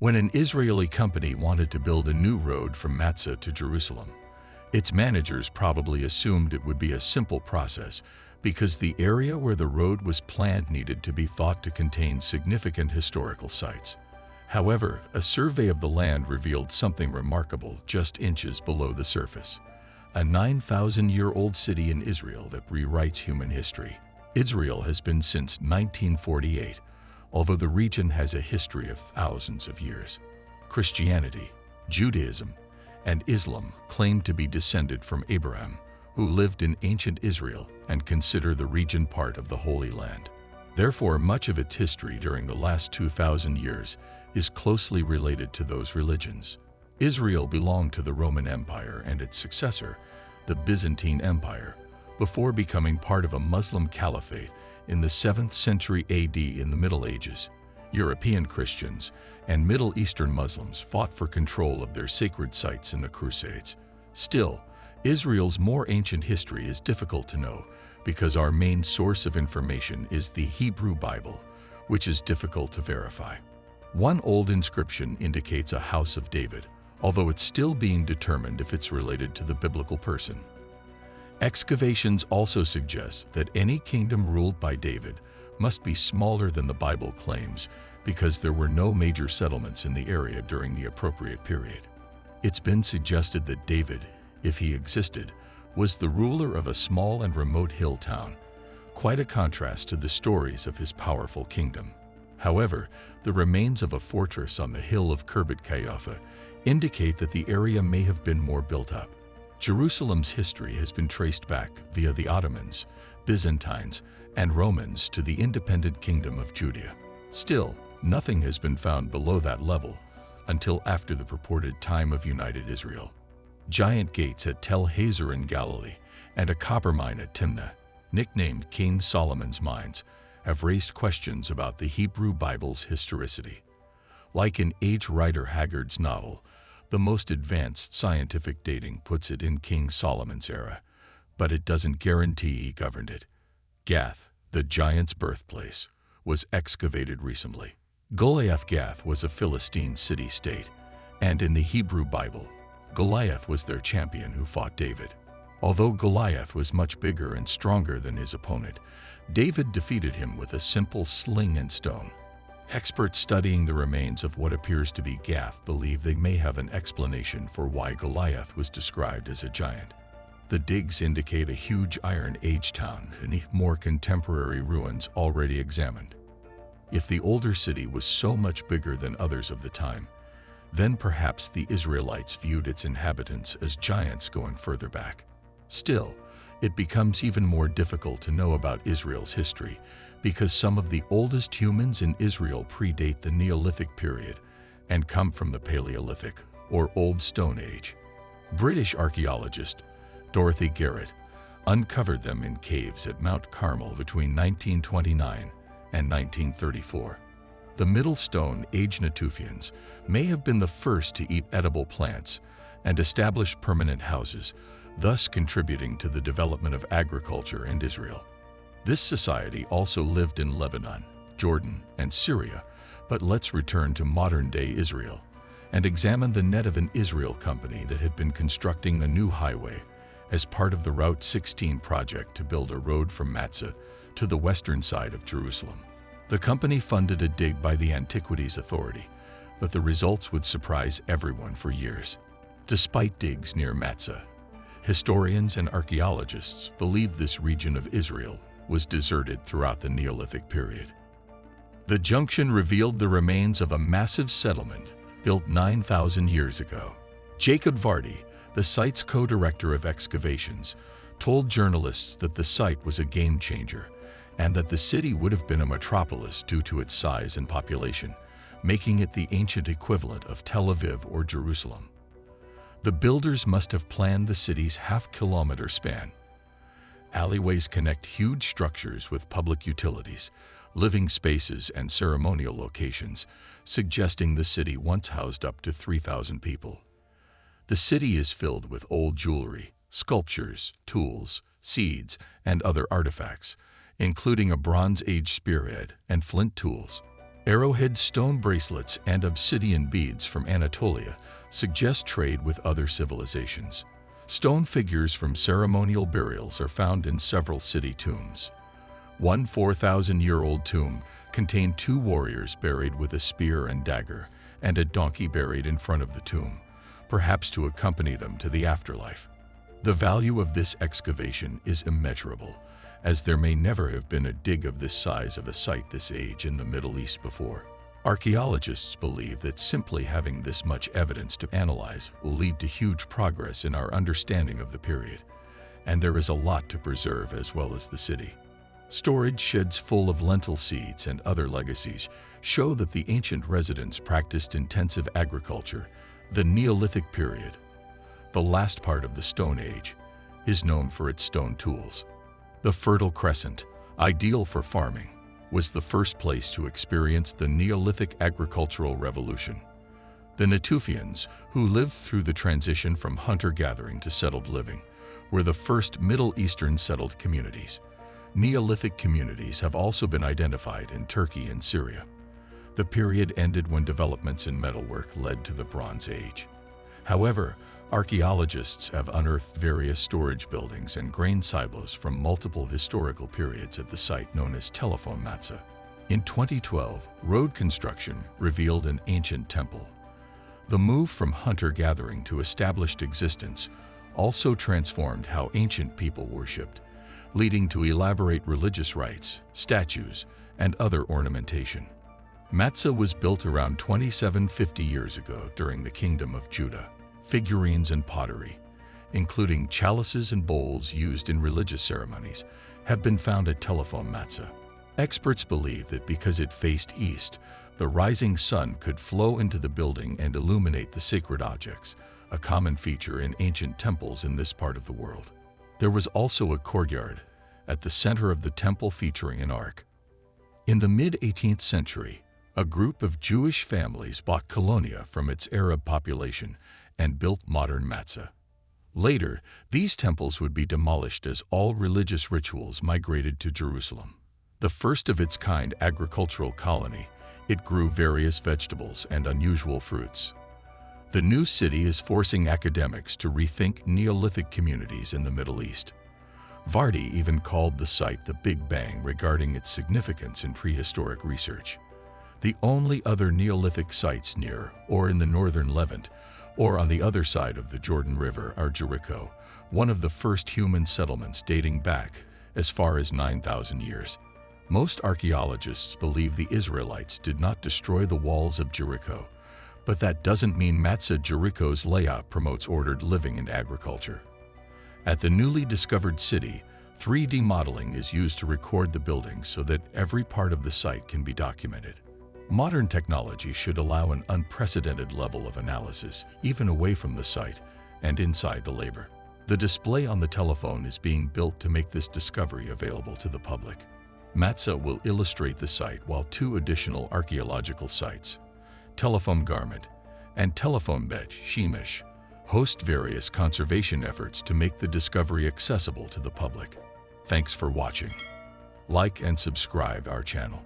When an Israeli company wanted to build a new road from Motza to Jerusalem, its managers probably assumed it would be a simple process because the area where the road was planned needed to be thought to contain significant historical sites. However, a survey of the land revealed something remarkable just inches below the surface. A 9,000-year-old city in Israel that rewrites human history. Israel has been since 1948, although the region has a history of thousands of years. Christianity, Judaism, and Islam claim to be descended from Abraham, who lived in ancient Israel and consider the region part of the Holy Land. Therefore, much of its history during the last 2,000 years is closely related to those religions. Israel belonged to the Roman Empire and its successor, the Byzantine Empire, before becoming part of a Muslim caliphate in the 7th century AD. In the Middle Ages, European Christians and Middle Eastern Muslims fought for control of their sacred sites in the Crusades. Still, Israel's more ancient history is difficult to know because our main source of information is the Hebrew Bible, which is difficult to verify. One old inscription indicates a house of David, although it's still being determined if it's related to the biblical person. Excavations also suggest that any kingdom ruled by David must be smaller than the Bible claims because there were no major settlements in the area during the appropriate period. It's been suggested that David, if he existed, was the ruler of a small and remote hill town, quite a contrast to the stories of his powerful kingdom. However, the remains of a fortress on the hill of Kirbet Qeiyafa indicate that the area may have been more built up. Jerusalem's history has been traced back via the Ottomans, Byzantines, and Romans to the independent kingdom of Judea. Still, nothing has been found below that level until after the purported time of United Israel. Giant gates at Tel Hazer in Galilee and a copper mine at Timnah, nicknamed King Solomon's Mines, have raised questions about the Hebrew Bible's historicity. Like in H. Rider Haggard's novel, the most advanced scientific dating puts it in King Solomon's era, but it doesn't guarantee he governed it. Gath, the giant's birthplace, was excavated recently. Goliath-Gath was a Philistine city-state, and in the Hebrew Bible, Goliath was their champion who fought David. Although Goliath was much bigger and stronger than his opponent, David defeated him with a simple sling and stone. Experts studying the remains of what appears to be Gath believe they may have an explanation for why Goliath was described as a giant. The digs indicate a huge Iron Age town beneath more contemporary ruins already examined. If the older city was so much bigger than others of the time, then perhaps the Israelites viewed its inhabitants as giants going further back. Still, it becomes even more difficult to know about Israel's history because some of the oldest humans in Israel predate the Neolithic period and come from the Paleolithic or Old Stone Age. British archaeologist Dorothy Garrett uncovered them in caves at Mount Carmel between 1929 and 1934. The Middle Stone Age Natufians may have been the first to eat edible plants and establish permanent houses, thus contributing to the development of agriculture in Israel. This society also lived in Lebanon, Jordan, and Syria, but let's return to modern-day Israel and examine the Netivei Israel Company that had been constructing a new highway as part of the Route 16 project to build a road from Motza to the western side of Jerusalem. The company funded a dig by the Antiquities Authority, but the results would surprise everyone for years. Despite digs near Motza, historians and archaeologists believe this region of Israel was deserted throughout the Neolithic period. The junction revealed the remains of a massive settlement built 9,000 years ago. Jacob Vardy, the site's co-director of excavations, told journalists that the site was a game changer and that the city would have been a metropolis due to its size and population, making it the ancient equivalent of Tel Aviv or Jerusalem. The builders must have planned the city's half-kilometer span. Alleyways connect huge structures with public utilities, living spaces, and ceremonial locations, suggesting the city once housed up to 3,000 people. The city is filled with old jewelry, sculptures, tools, seeds, and other artifacts, including a Bronze Age spearhead and flint tools. Arrowhead stone bracelets and obsidian beads from Anatolia suggest trade with other civilizations. Stone figures from ceremonial burials are found in several city tombs. One 4,000-year-old tomb contained two warriors buried with a spear and dagger, and a donkey buried in front of the tomb, perhaps to accompany them to the afterlife. The value of this excavation is immeasurable, as there may never have been a dig of this size of a site this age in the Middle East before. Archaeologists believe that simply having this much evidence to analyze will lead to huge progress in our understanding of the period, and there is a lot to preserve as well as the city. Storage sheds full of lentil seeds and other legacies show that the ancient residents practiced intensive agriculture. The Neolithic period, the last part of the Stone Age, is known for its stone tools. The Fertile Crescent, ideal for farming, was the first place to experience the Neolithic agricultural revolution. The Natufians, who lived through the transition from hunter-gathering to settled living, were the first Middle Eastern settled communities. Neolithic communities have also been identified in Turkey and Syria. The period ended when developments in metalwork led to the Bronze Age. However, archaeologists have unearthed various storage buildings and grain silos from multiple historical periods at the site known as Telephone Motza. In 2012, road construction revealed an ancient temple. The move from hunter-gathering to established existence also transformed how ancient people worshipped, leading to elaborate religious rites, statues, and other ornamentation. Motza was built around 2750 years ago during the Kingdom of Judah. Figurines and pottery, including chalices and bowls used in religious ceremonies, have been found at Telephone Motza. Experts believe that because it faced east, the rising sun could flow into the building and illuminate the sacred objects, a common feature in ancient temples in this part of the world. There was also a courtyard at the center of the temple featuring an ark. In the mid-18th century, a group of Jewish families bought Colonia from its Arab population and built modern Motza. Later, these temples would be demolished as all religious rituals migrated to Jerusalem. The first of its kind agricultural colony, it grew various vegetables and unusual fruits. The new city is forcing academics to rethink Neolithic communities in the Middle East. Vardy even called the site the Big Bang regarding its significance in prehistoric research. The only other Neolithic sites near or in the northern Levant or on the other side of the Jordan River are Jericho, one of the first human settlements dating back as far as 9,000 years. Most archaeologists believe the Israelites did not destroy the walls of Jericho, but that doesn't mean Motza Jericho's layout promotes ordered living and agriculture. At the newly discovered city, 3D modeling is used to record the buildings so that every part of the site can be documented. Modern technology should allow an unprecedented level of analysis, even away from the site and inside the labor. The display on the telephone is being built to make this discovery available to the public. Motza will illustrate the site, while two additional archaeological sites, Telephone Garment and Telephone Bet Shemesh, host various conservation efforts to make the discovery accessible to the public. Thanks for watching. Like and subscribe our channel.